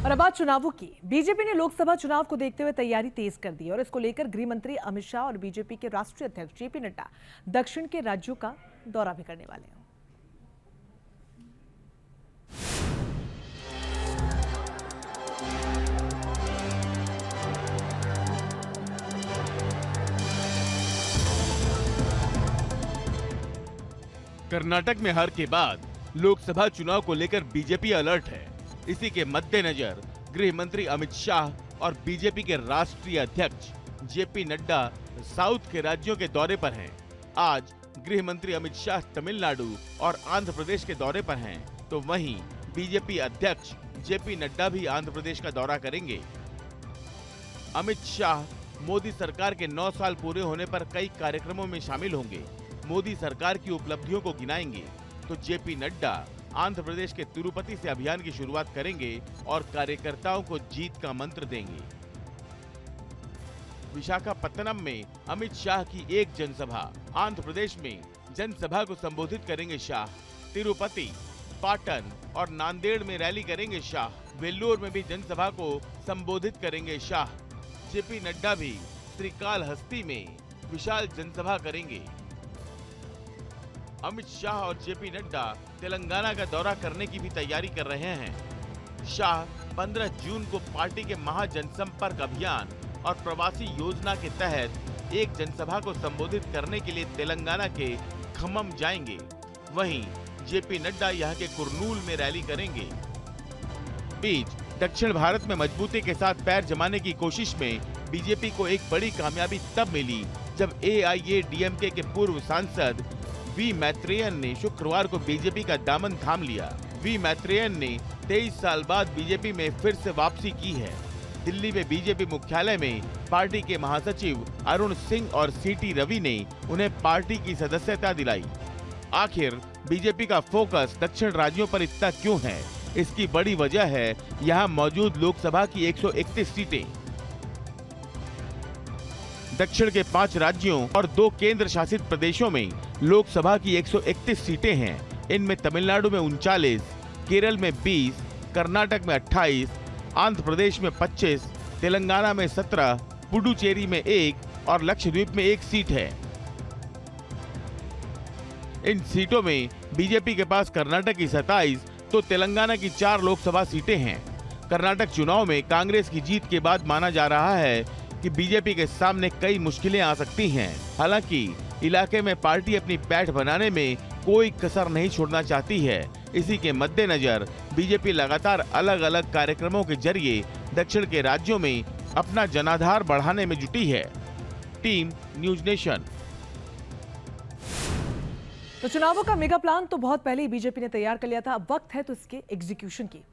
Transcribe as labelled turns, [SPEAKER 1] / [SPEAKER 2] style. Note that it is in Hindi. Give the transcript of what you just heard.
[SPEAKER 1] और अब बात चुनावों की। बीजेपी ने लोकसभा चुनाव को देखते हुए तैयारी तेज कर दी और इसको लेकर गृह मंत्री अमित शाह और बीजेपी के राष्ट्रीय अध्यक्ष जेपी नड्डा दक्षिण के राज्यों का दौरा भी करने वाले हैं।
[SPEAKER 2] कर्नाटक में हार के बाद लोकसभा चुनाव को लेकर बीजेपी अलर्ट है। इसी के मद्देनजर गृह मंत्री अमित शाह और बीजेपी के राष्ट्रीय अध्यक्ष जेपी नड्डा साउथ के राज्यों के दौरे पर हैं। आज गृह मंत्री अमित शाह तमिलनाडु और आंध्र प्रदेश के दौरे पर हैं, तो वहीं बीजेपी अध्यक्ष जेपी नड्डा भी आंध्र प्रदेश का दौरा करेंगे। अमित शाह मोदी सरकार के 9 साल पूरे होने पर कई कार्यक्रमों में शामिल होंगे। मोदी सरकार की उपलब्धियों को गिनाएंगे, तो जेपी नड्डा आंध्र प्रदेश के तिरुपति से अभियान की शुरुआत करेंगे और कार्यकर्ताओं को जीत का मंत्र देंगे। विशाखापत्तनम में अमित शाह की एक जनसभा, आंध्र प्रदेश में जनसभा को संबोधित करेंगे शाह, तिरुपति, पाटन और नांदेड़ में रैली करेंगे शाह, वेल्लोर में भी जनसभा को संबोधित करेंगे शाह। जेपी नड्डा भी श्रीकालहस्ती में विशाल जनसभा करेंगे। अमित शाह और जेपी नड्डा तेलंगाना का दौरा करने की भी तैयारी कर रहे हैं। शाह 15 जून को पार्टी के महाजनसंपर्क अभियान और प्रवासी योजना के तहत एक जनसभा को संबोधित करने के लिए तेलंगाना के खम्मम जाएंगे। वहीं जेपी नड्डा यहां के कुरनूल में रैली करेंगे। बीच दक्षिण भारत में मजबूती के साथ पैर जमाने की कोशिश में बीजेपी को एक बड़ी कामयाबी तब मिली जब एआईएडीएमके के पूर्व सांसद वी मैत्रेयन ने शुक्रवार को बीजेपी का दामन थाम लिया। वी मैत्रेयन ने 23 साल बाद बीजेपी में फिर से वापसी की है। दिल्ली में बीजेपी मुख्यालय में पार्टी के महासचिव अरुण सिंह और सीटी रवि ने उन्हें पार्टी की सदस्यता दिलाई। आखिर बीजेपी का फोकस दक्षिण राज्यों पर इतना क्यों है? इसकी बड़ी वजह है यहाँ मौजूद लोकसभा की 131 सीटें। दक्षिण के 5 राज्यों और 2 केंद्र शासित प्रदेशों में लोकसभा की 131 सीटें हैं। इनमें तमिलनाडु में 39, केरल में 20, कर्नाटक में 28, आंध्र प्रदेश में 25, तेलंगाना में 17, पुडुचेरी में 1 और लक्षद्वीप में 1 सीट है। इन सीटों में बीजेपी के पास कर्नाटक की 27 तो तेलंगाना की 4 लोकसभा सीटें हैं। कर्नाटक चुनाव में कांग्रेस की जीत के बाद माना जा रहा है कि बीजेपी के सामने कई मुश्किलें आ सकती हैं। हालांकि इलाके में पार्टी अपनी पैठ बनाने में कोई कसर नहीं छोड़ना चाहती है। इसी के मद्देनजर बीजेपी लगातार अलग अलग कार्यक्रमों के जरिए दक्षिण के राज्यों में अपना जनाधार बढ़ाने में जुटी है। Team news nation.
[SPEAKER 1] तो चुनावों का मेगा प्लान तो बहुत पहले ही बीजेपी ने तैयार कर लिया था, अब वक्त है तो इसके एग्जीक्यूशन की।